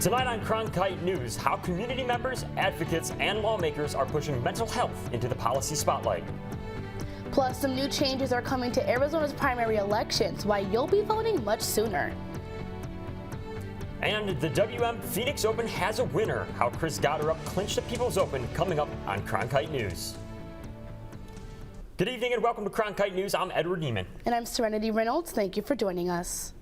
Tonight on Cronkite News, how community members, advocates, and lawmakers are pushing mental health into the policy spotlight. Plus, some new changes are coming to Arizona's primary elections, why you'll be voting much sooner. And the WM Phoenix Open has a winner. How Chris Gotterup clinched the People's Open, coming up on Cronkite News. Good evening and welcome to Cronkite News. I'm Edward Neiman. And I'm Serenity Reynolds. Thank you for joining us.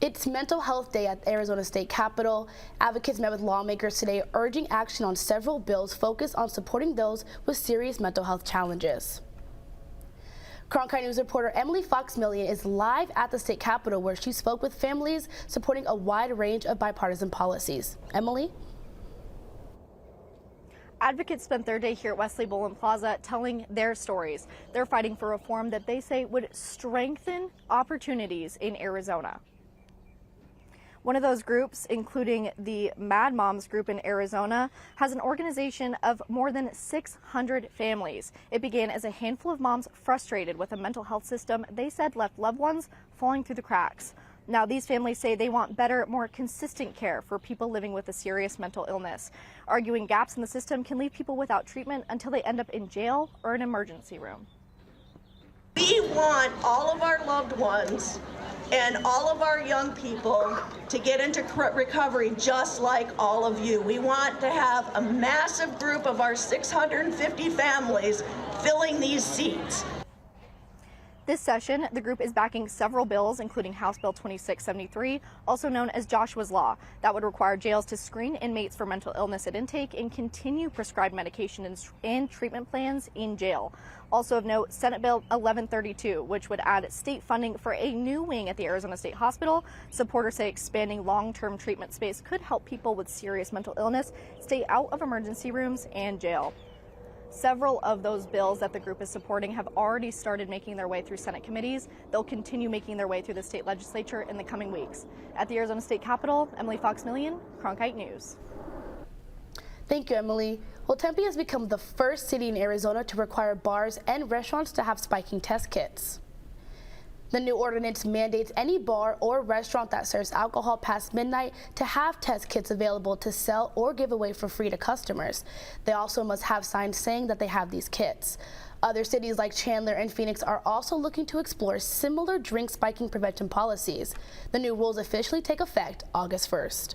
It's Mental Health Day at the Arizona State Capitol. Advocates met with lawmakers today urging action on several bills focused on supporting those with serious mental health challenges. Cronkite News reporter Emily Fox-Millian is live at the State Capitol where she spoke with families supporting a wide range of bipartisan policies. Emily? Advocates spent their day here at Wesley Boland Plaza telling their stories. They're fighting for reform that they say would strengthen opportunities in Arizona. One of those groups, including the Mad Moms group in Arizona, has an organization of more than 600 families. It began as a handful of moms frustrated with a mental health system they said left loved ones falling through the cracks. Now, these families say they want better, more consistent care for people living with a serious mental illness, arguing gaps in the system can leave people without treatment until they end up in jail or an emergency room. We want all of our loved ones and all of our young people to get into recovery just like all of you. We want to have a massive group of our 650 families filling these seats. This session, the group is backing several bills, including House Bill 2673, also known as Joshua's Law, that would require jails to screen inmates for mental illness at intake and continue prescribed medication and treatment plans in jail. Also of note, Senate Bill 1132, which would add state funding for a new wing at the Arizona State Hospital. Supporters say expanding long-term treatment space could help people with serious mental illness stay out of emergency rooms and jail. Several of those bills that the group is supporting have already started making their way through Senate committees. They'll continue making their way through the state legislature in the coming weeks. At the Arizona State Capitol, Emily Fox-Millian, Cronkite News. Thank you, Emily. Well, Tempe has become the first city in Arizona to require bars and restaurants to have spiking test kits. The new ordinance mandates any bar or restaurant that serves alcohol past midnight to have test kits available to sell or give away for free to customers. They also must have signs saying that they have these kits. Other cities like Chandler and Phoenix are also looking to explore similar drink spiking prevention policies. The new rules officially take effect August 1st.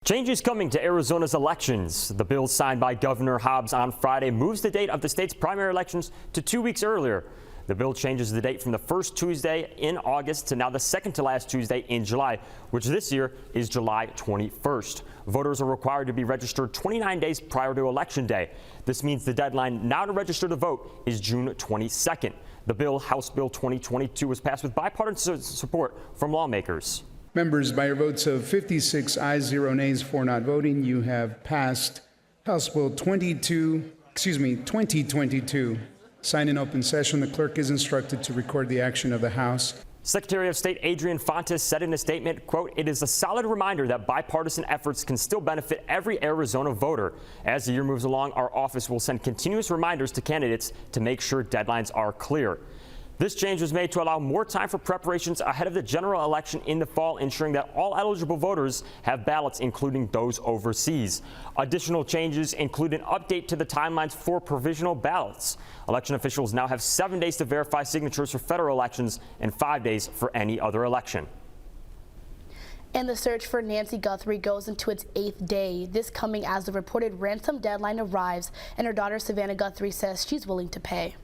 Changes coming to Arizona's elections. The bill signed by Governor Hobbs on Friday moves the date of the state's primary elections to 2 weeks earlier. The bill changes the date from the first Tuesday in August to now the second to last Tuesday in July, which this year is July 21st. Voters are required to be registered 29 days prior to Election Day. This means the deadline now to register to vote is June 22nd. The bill, House Bill 2022, was passed with bipartisan support from lawmakers. Members, by your votes of 56 ayes, 0 nays for not voting, you have passed House Bill 2022. Signed in open session, the clerk is instructed to record the action of the House. Secretary of State Adrian Fontes said in a statement, quote, "It is a solid reminder that bipartisan efforts can still benefit every Arizona voter. As the year moves along, our office will send continuous reminders to candidates to make sure deadlines are clear." This change was made to allow more time for preparations ahead of the general election in the fall, ensuring that all eligible voters have ballots, including those overseas. Additional changes include an update to the timelines for provisional ballots. Election officials now have 7 days to verify signatures for federal elections and 5 days for any other election. And the search for Nancy Guthrie goes into its 8th day, this coming as the reported ransom deadline arrives and her daughter Savannah Guthrie says she's willing to pay.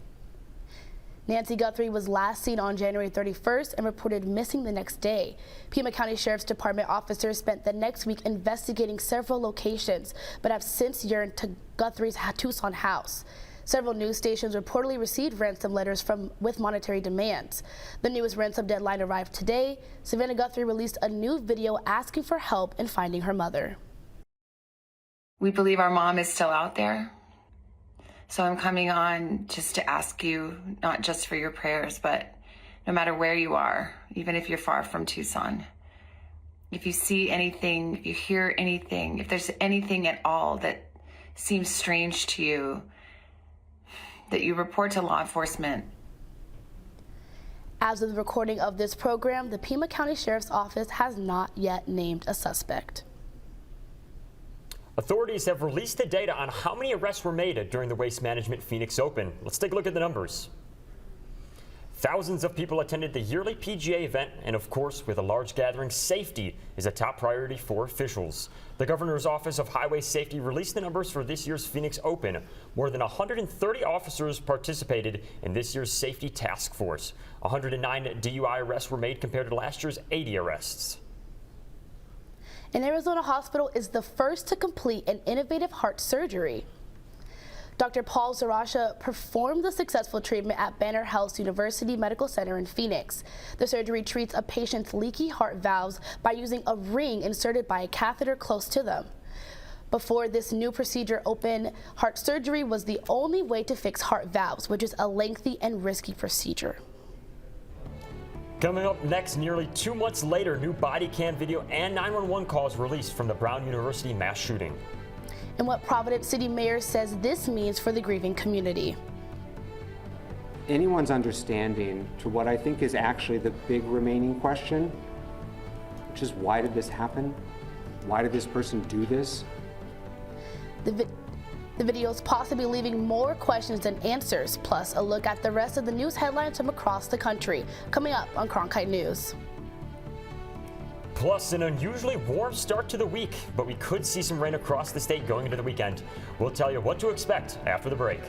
Nancy Guthrie was last seen on January 31st and reported missing the next day. Pima County Sheriff's Department officers spent the next week investigating several locations, but have since yearned to Guthrie's Tucson house. Several news stations reportedly received ransom letters with monetary demands. The newest ransom deadline arrived today. Savannah Guthrie released a new video asking for help in finding her mother. We believe our mom is still out there. So I'm coming on just to ask you, not just for your prayers, but no matter where you are, even if you're far from Tucson, if you see anything, if you hear anything, if there's anything at all that seems strange to you, that you report to law enforcement. As of the recording of this program, the Pima County Sheriff's Office has not yet named a suspect. Authorities have released the data on how many arrests were made during the Waste Management Phoenix Open. Let's take a look at the numbers. Thousands of people attended the yearly PGA event, and of course, with a large gathering, safety is a top priority for officials. The Governor's Office of Highway Safety released the numbers for this year's Phoenix Open. More than 130 officers participated in this year's safety task force. 109 DUI arrests were made compared to last year's 80 arrests. An Arizona hospital is the first to complete an innovative heart surgery. Dr. Paul Zarasha performed the successful treatment at Banner Health's University Medical Center in Phoenix. The surgery treats a patient's leaky heart valves by using a ring inserted by a catheter close to them. Before this new procedure, open heart surgery was the only way to fix heart valves, which is a lengthy and risky procedure. Coming up next, nearly 2 months later, new body cam video and 911 calls released from the Brown University mass shooting. And what Providence City Mayor says this means for the grieving community. Anyone's understanding to what I think is actually the big remaining question, which is why did this happen? Why did this person do this? The video is possibly leaving more questions than answers, plus a look at the rest of the news headlines from across the country, coming up on Cronkite News. Plus, an unusually warm start to the week, but we could see some rain across the state going into the weekend. We'll tell you what to expect after the break.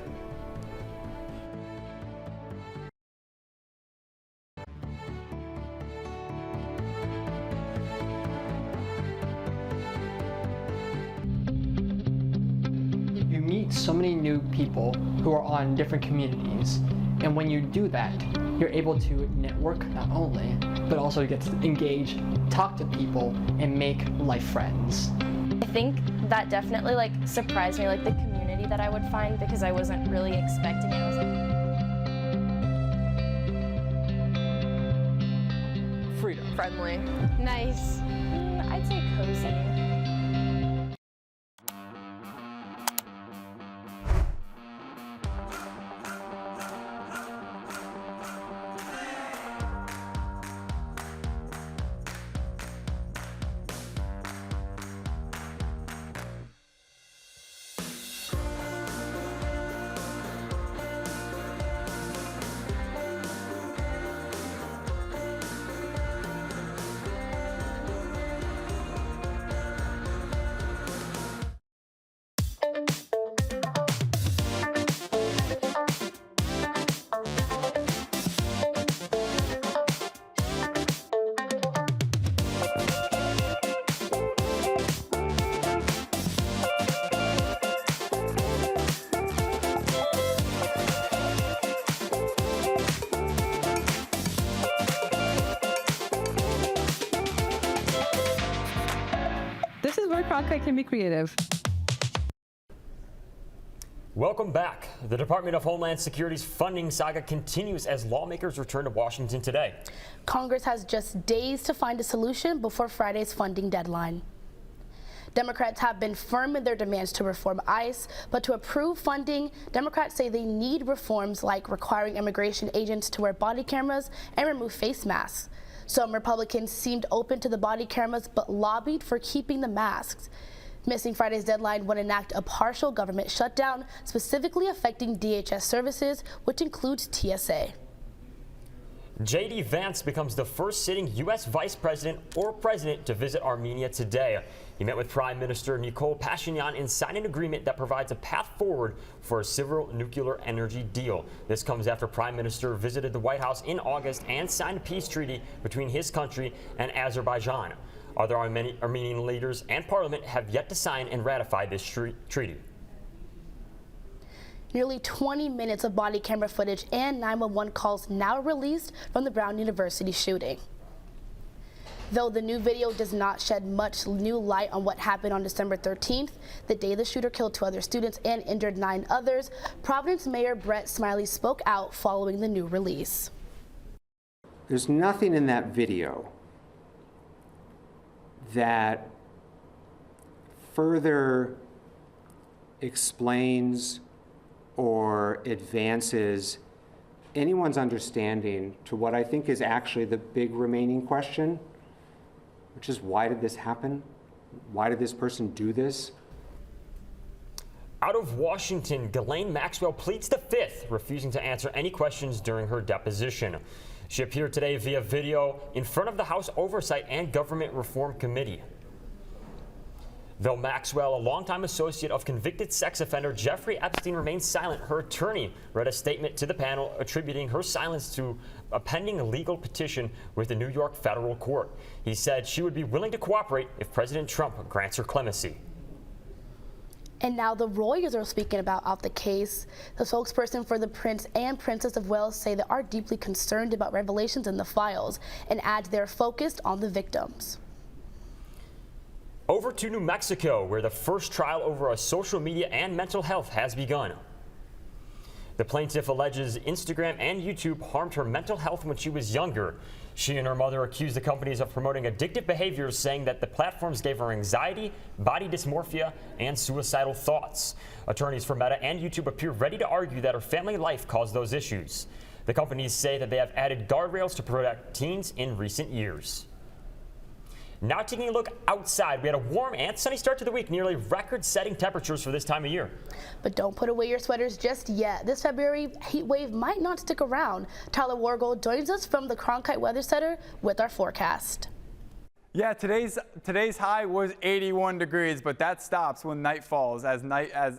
You meet so many new people who are on different communities, and when you do that, you're able to network not only, but also get to engage, talk to people, and make life friends. I think that definitely surprised me, the community that I would find, because I wasn't really expecting it. I was like, Freedom. friendly. Nice. I'd say cozy. This is where Cronkite can be creative. Welcome back. The Department of Homeland Security's funding saga continues as lawmakers return to Washington today. Congress has just days to find a solution before Friday's funding deadline. Democrats have been firm in their demands to reform ICE, but to approve funding, Democrats say they need reforms like requiring immigration agents to wear body cameras and remove face masks. Some Republicans seemed open to the body cameras but lobbied for keeping the masks. Missing Friday's deadline would enact a partial government shutdown, specifically affecting DHS services, which includes TSA. J.D. Vance becomes the first sitting U.S. vice president or president to visit Armenia today. He met with Prime Minister Nikol Pashinyan and signed an agreement that provides a path forward for a civil nuclear energy deal. This comes after Prime Minister visited the White House in August and signed a peace treaty between his country and Azerbaijan. Other Armenian leaders and parliament have yet to sign and ratify this treaty. Nearly 20 minutes of body camera footage and 911 calls now released from the Brown University shooting. Though the new video does not shed much new light on what happened on December 13th, the day the shooter killed 2 other students and injured 9 others, Providence Mayor Brett Smiley spoke out following the new release. There's nothing in that video that further explains or advances anyone's understanding to what I think is actually the big remaining question, which is why did this happen? Why did this person do this? Out of Washington, Ghislaine Maxwell pleads the Fifth, refusing to answer any questions during her deposition. She appeared today via video in front of the House Oversight and Government Reform Committee. Though Maxwell, a longtime associate of convicted sex offender Jeffrey Epstein, remains silent, her attorney read a statement to the panel attributing her silence to a pending legal petition with the New York federal court. He said she would be willing to cooperate if President Trump grants her clemency. And now the lawyers are speaking about the case. The spokesperson for the Prince and Princess of Wales say they are deeply concerned about revelations in the files and add they're focused on the victims. Over to New Mexico, where the first trial over a social media and mental health has begun. The plaintiff alleges Instagram and YouTube harmed her mental health when she was younger. She and her mother accused the companies of promoting addictive behaviors, saying that the platforms gave her anxiety, body dysmorphia, and suicidal thoughts. Attorneys for Meta and YouTube appear ready to argue that her family life caused those issues. The companies say that they have added guardrails to protect teens in recent years. Now taking a look outside, we had a warm and sunny start to the week, nearly record-setting temperatures for this time of year. But don't put away your sweaters just yet. This February heat wave might not stick around. Tyler Wargold joins us from the Cronkite Weather Center with our forecast. Yeah, today's high was 81 degrees, but that stops when night falls. As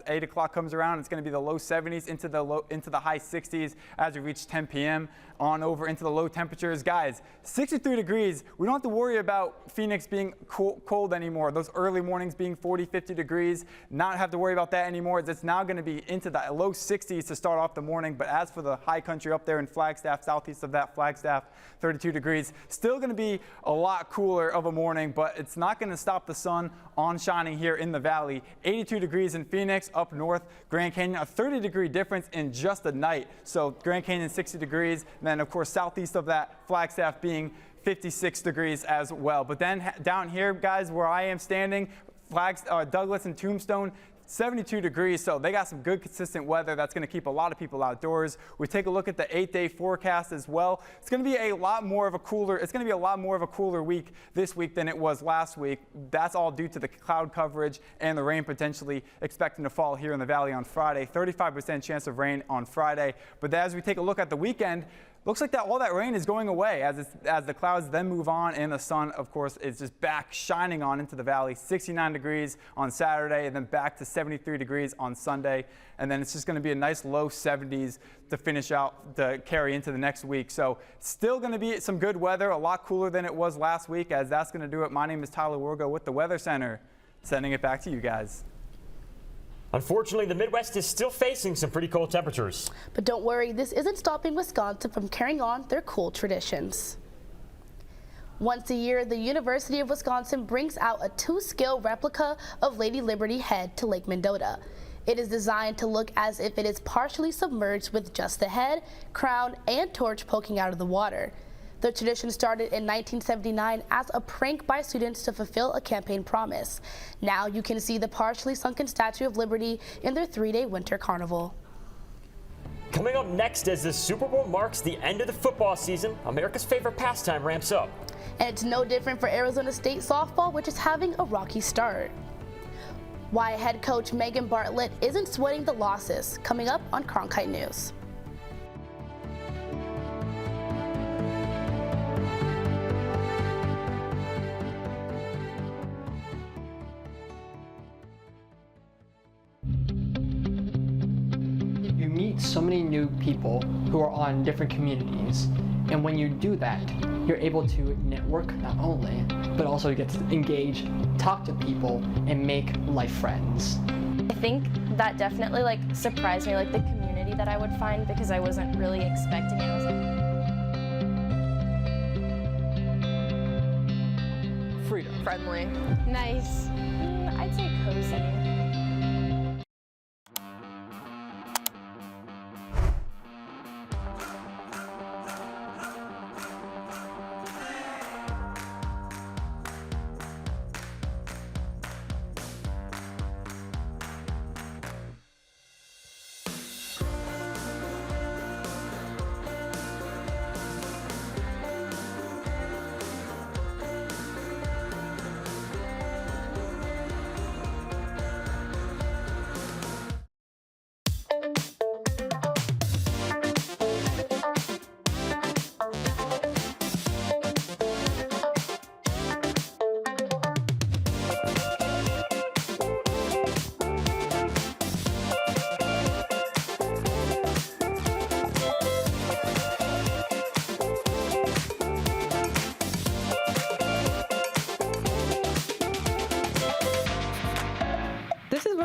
8 o'clock comes around, it's going to be the low 70s into the high 60s as we reach 10 p.m. on over into the low temperatures. Guys, 63 degrees. We don't have to worry about Phoenix being cold anymore. Those early mornings being 40, 50 degrees, not have to worry about that anymore. It's now going to be into the low 60s to start off the morning. But as for the high country up there in Flagstaff, southeast of that Flagstaff, 32 degrees. Still going to be a lot cooler of a morning, but it's not going to stop the sun on shining here in the valley. 82 degrees in Phoenix, up north, Grand Canyon, a 30-degree difference in just a night. So Grand Canyon 60 degrees, and then of course southeast of that Flagstaff being 56 degrees as well. But then down here, guys, where I am standing, Douglas and Tombstone, 72 degrees, so they got some good consistent weather that's going to keep a lot of people outdoors. We take a look at the 8-day forecast as well. It's going to be a lot more of a cooler week this week than it was last week. That's all due to the cloud coverage and the rain potentially expecting to fall here in the valley on Friday. 35% chance of rain on Friday. But as we take a look at the weekend, looks like all that rain is going away as the clouds then move on, and the sun, of course, is just back shining on into the valley. 69 degrees on Saturday, and then back to 73 degrees on Sunday. And then it's just going to be a nice low 70s to finish out, to carry into the next week. So still going to be some good weather, a lot cooler than it was last week. As that's going to do it, my name is Tyler Wargo with the Weather Center. Sending it back to you guys. Unfortunately, the Midwest is still facing some pretty cold temperatures. But don't worry, this isn't stopping Wisconsin from carrying on their cool traditions. Once a year, the University of Wisconsin brings out a 2-scale replica of Lady Liberty Head to Lake Mendota. It is designed to look as if it is partially submerged with just the head, crown, and torch poking out of the water. The tradition started in 1979 as a prank by students to fulfill a campaign promise. Now you can see the partially sunken Statue of Liberty in their 3-day winter carnival. Coming up next, as the Super Bowl marks the end of the football season, America's favorite pastime ramps up. And it's no different for Arizona State softball, which is having a rocky start. Why head coach Megan Bartlett isn't sweating the losses, coming up on Cronkite News. You meet so many new people who are on different communities, and when you do that, you're able to network not only, but also get to engage, talk to people, and make life friends. I think that definitely surprised me, the community that I would find, because I wasn't really expecting it. I was Freedom. friendly. Nice. I'd say cozy.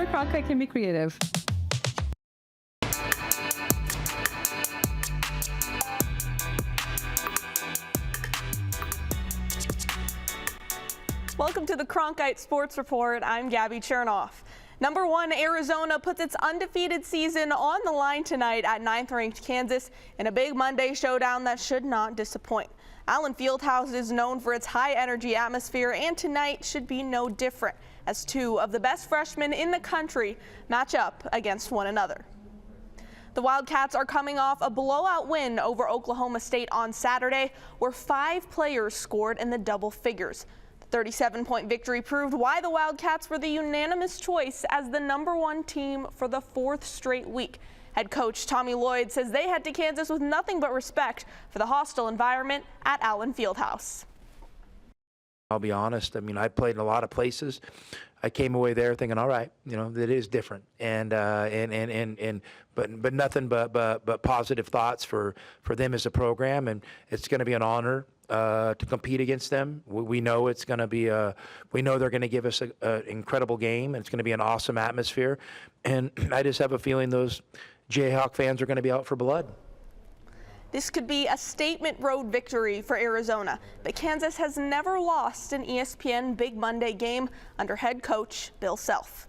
where Cronkite can be creative. Welcome to the Cronkite Sports Report. I'm Gabby Chernoff. Number 1, Arizona puts its undefeated season on the line tonight at 9th-ranked Kansas in a big Monday showdown that should not disappoint. Allen Fieldhouse is known for its high-energy atmosphere, and tonight should be no different as 2 of the best freshmen in the country match up against one another. The Wildcats are coming off a blowout win over Oklahoma State on Saturday, where 5 players scored in the double figures. 37-point victory proved why the Wildcats were the unanimous choice as the number 1 team for the 4th straight week. Head coach Tommy Lloyd says they head to Kansas with nothing but respect for the hostile environment at Allen Fieldhouse. I'll be honest. I mean, I played in a lot of places. I came away there thinking, all right, you know, it is different, but nothing but positive thoughts for them as a program, and it's going to be an honor to compete against them. We know it's going to be we know they're going to give us an incredible game, and it's going to be an awesome atmosphere, and I just have a feeling those Jayhawk fans are going to be out for blood. This could be a statement road victory for Arizona, but Kansas has never lost an ESPN Big Monday game under head coach Bill Self.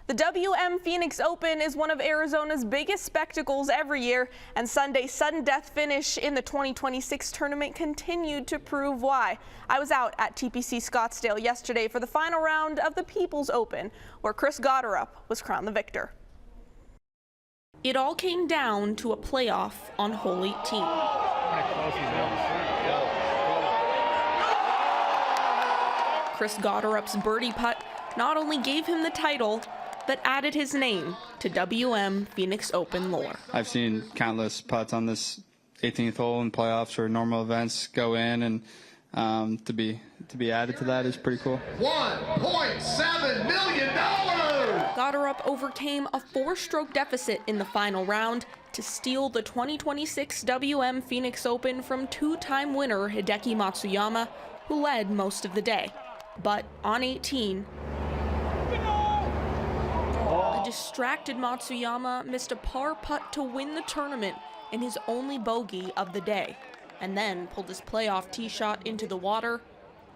The WM Phoenix Open is one of Arizona's biggest spectacles every year, and Sunday's sudden death finish in the 2026 tournament continued to prove why. I was out at TPC Scottsdale yesterday for the final round of the People's Open, where Chris Gotterup was crowned the victor. It all came down to a playoff on hole 18. Chris Gotterup's birdie putt not only gave him the title, but added his name to WM Phoenix Open lore. I've seen countless putts on this 18th hole in playoffs or normal events go in, and to be added to that is pretty cool. $1.7 million! Gotterup overcame a 4-stroke deficit in the final round to steal the 2026 WM Phoenix Open from 2-time winner Hideki Matsuyama, who led most of the day. But on 18, a distracted Matsuyama missed a par putt to win the tournament in his only bogey of the day, and then pulled his playoff tee shot into the water,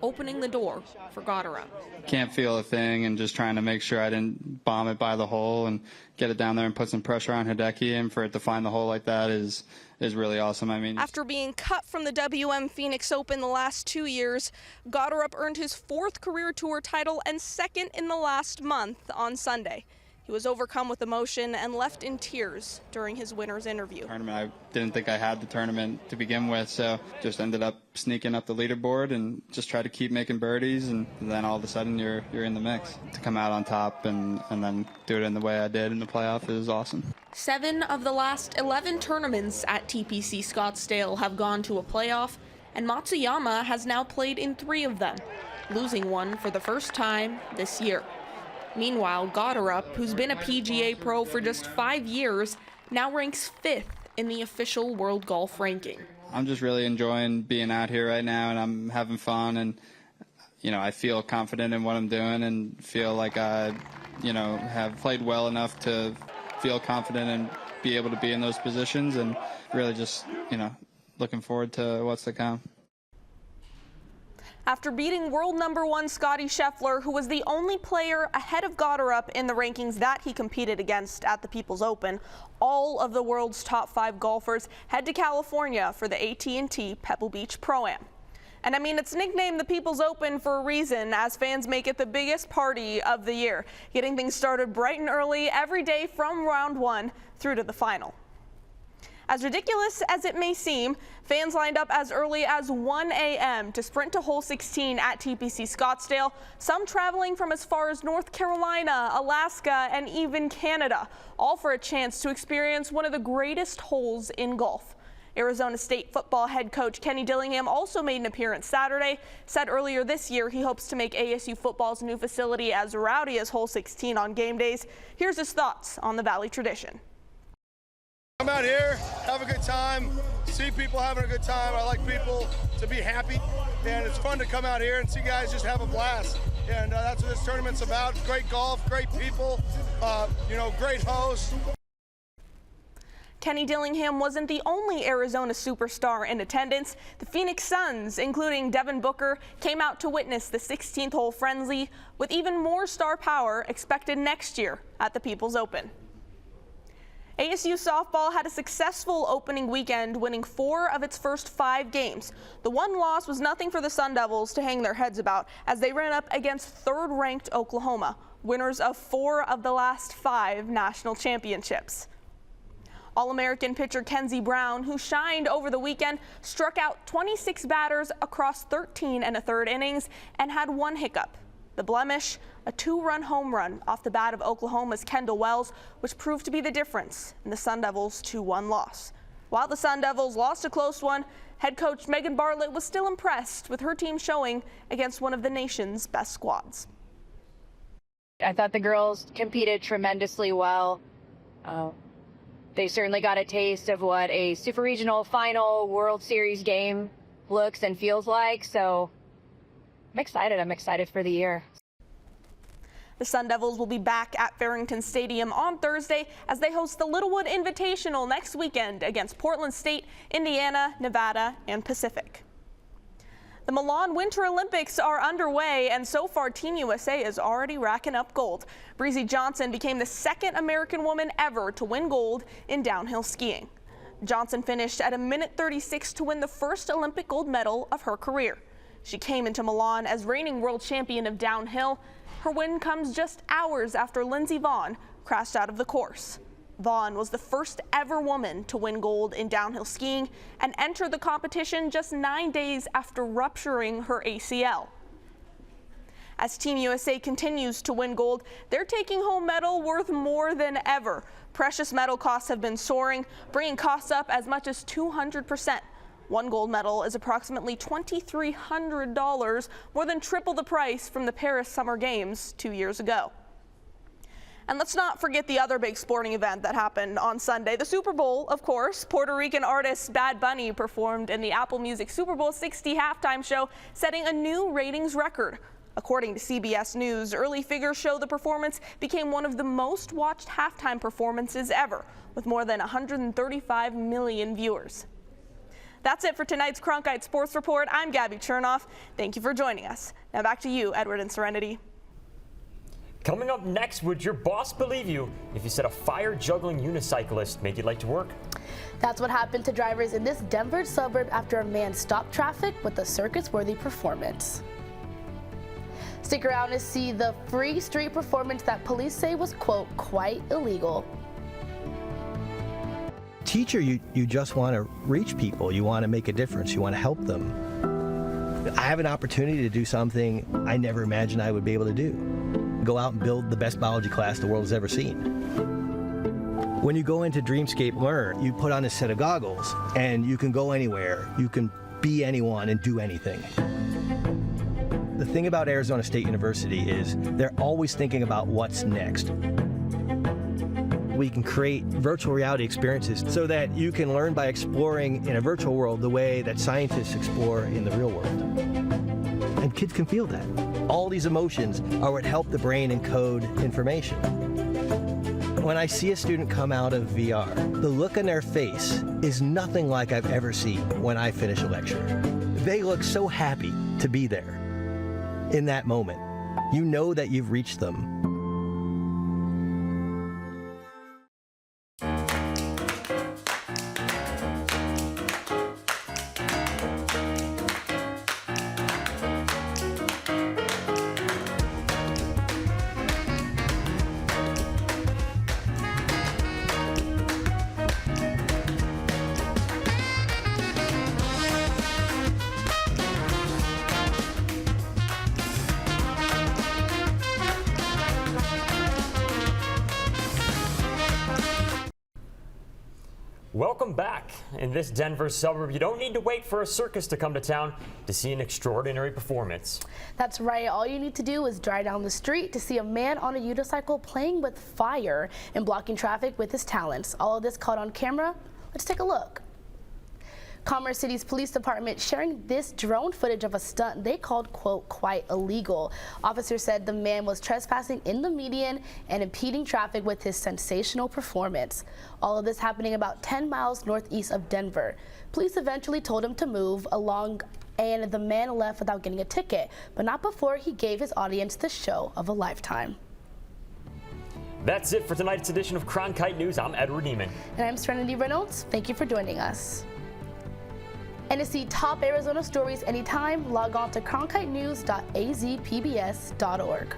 opening the door for Gotterup. Can't feel a thing, and just trying to make sure I didn't bomb it by the hole and get it down there and put some pressure on Hideki, and for it to find the hole like that is really awesome. I mean, after being cut from the WM Phoenix Open the last 2 years, Gotterup earned his 4th career tour title and 2nd in the last month on Sunday. He was overcome with emotion and left in tears during his winner's interview. I didn't think I had the tournament to begin with, so just ended up sneaking up the leaderboard and just tried to keep making birdies, and then all of a sudden you're in the mix. To come out on top and then do it in the way I did in the playoff is awesome. 7 of the last 11 tournaments at TPC Scottsdale have gone to a playoff, and Matsuyama has now played in 3 of them, losing one for the first time this year. Meanwhile, Gotterup, who's been a PGA pro for just 5 years, now ranks 5th in the official World Golf ranking. I'm just really enjoying being out here right now, and I'm having fun, and I feel confident in what I'm doing and feel like I have played well enough to feel confident and be able to be in those positions, and really just looking forward to what's to come. After beating world number 1 Scottie Scheffler, who was the only player ahead of Gotterup in the rankings that he competed against at the People's Open, all of the world's top 5 golfers head to California for the AT&T Pebble Beach Pro-Am. And I mean, it's nicknamed the People's Open for a reason, as fans make it the biggest party of the year, getting things started bright and early every day from round 1 through to the final. As ridiculous as it may seem, fans lined up as early as 1 a.m. to sprint to hole 16 at TPC Scottsdale, some traveling from as far as North Carolina, Alaska, and even Canada, all for a chance to experience one of the greatest holes in golf. Arizona State football head coach Kenny Dillingham also made an appearance Saturday, said earlier this year he hopes to make ASU football's new facility as rowdy as hole 16 on game days. Here's his thoughts on the Valley tradition. Come out here, have a good time, see people having a good time. I like people to be happy, and it's fun to come out here and see guys just have a blast. and that's what this tournament's about. Great golf, great people, great hosts. Kenny Dillingham wasn't the only Arizona superstar in attendance. The Phoenix Suns, including Devin Booker, came out to witness the 16th hole friendly, with even more star power expected next year at the People's Open. ASU softball had a successful opening weekend, winning 4 of its first 5 games. The one loss was nothing for the Sun Devils to hang their heads about, as they ran up against third-ranked Oklahoma, winners of 4 of the last 5 national championships. All-American pitcher Kenzie Brown, who shined over the weekend, struck out 26 batters across 13 1/3 innings and had one hiccup. The blemish, a 2-run home run off the bat of Oklahoma's Kendall Wells, which proved to be the difference in the Sun Devils' 2-1 loss. While the Sun Devils lost a close one, head coach Megan Bartlett was still impressed with her team showing against one of the nation's best squads. I thought the girls competed tremendously well. They certainly got a taste of what a Super Regional Final World Series game looks and feels like, so I'm excited. I'm excited for the year. The Sun Devils will be back at Farrington Stadium on Thursday as they host the Littlewood Invitational next weekend against Portland State, Indiana, Nevada, and Pacific. The Milan Winter Olympics are underway, and so far Team USA is already racking up gold. Breezy Johnson became the second American woman ever to win gold in downhill skiing. Johnson finished at 1:36 to win the first Olympic gold medal of her career. She came into Milan as reigning world champion of downhill. Her win comes just hours after Lindsey Vonn crashed out of the course. Vaughn was the first ever woman to win gold in downhill skiing and entered the competition just 9 days after rupturing her ACL. As Team USA continues to win gold, they're taking home medal worth more than ever. Precious metal costs have been soaring, bringing costs up as much as 200%. One gold medal is approximately $2,300, more than triple the price from the Paris Summer Games 2 years ago. And let's not forget the other big sporting event that happened on Sunday, the Super Bowl, of course. Puerto Rican artist Bad Bunny performed in the Apple Music Super Bowl 60 halftime show, setting a new ratings record. According to CBS News, early figures show the performance became one of the most watched halftime performances ever, with more than 135 million viewers. That's it for tonight's Cronkite Sports Report. I'm Gabby Chernoff. Thank you for joining us. Now back to you, Edward and Serenity. Coming up next, would your boss believe you if you said a fire-juggling unicyclist made you late to work? That's what happened to drivers in this Denver suburb after a man stopped traffic with a circus-worthy performance. Stick around to see the free street performance that police say was, quote, quite illegal. Teacher, you just want to reach people. You want to make a difference. You want to help them. I have an opportunity to do something I never imagined I would be able to do. Go out and build the best biology class the world has ever seen. When you go into Dreamscape Learn, you put on a set of goggles and you can go anywhere. You can be anyone and do anything. The thing about Arizona State University is they're always thinking about what's next. We can create virtual reality experiences so that you can learn by exploring in a virtual world the way that scientists explore in the real world. And kids can feel that. All these emotions are what help the brain encode information. When I see a student come out of VR, the look on their face is nothing like I've ever seen when I finish a lecture. They look so happy to be there. In that moment, you know that you've reached them. Welcome back. In this Denver suburb, you don't need to wait for a circus to come to town to see an extraordinary performance. That's right. All you need to do is drive down the street to see a man on a unicycle playing with fire and blocking traffic with his talents. All of this caught on camera. Let's take a look. Commerce City's police department sharing this drone footage of a stunt they called, quote, quite illegal. Officers said the man was trespassing in the median and impeding traffic with his sensational performance. All of this happening about 10 miles northeast of Denver. Police eventually told him to move along, and the man left without getting a ticket, but not before he gave his audience the show of a lifetime. That's it for tonight's edition of Cronkite News. I'm Edward Neiman. And I'm Serenity Reynolds. Thank you for joining us. And to see top Arizona stories anytime, log on to cronkitenews.azpbs.org.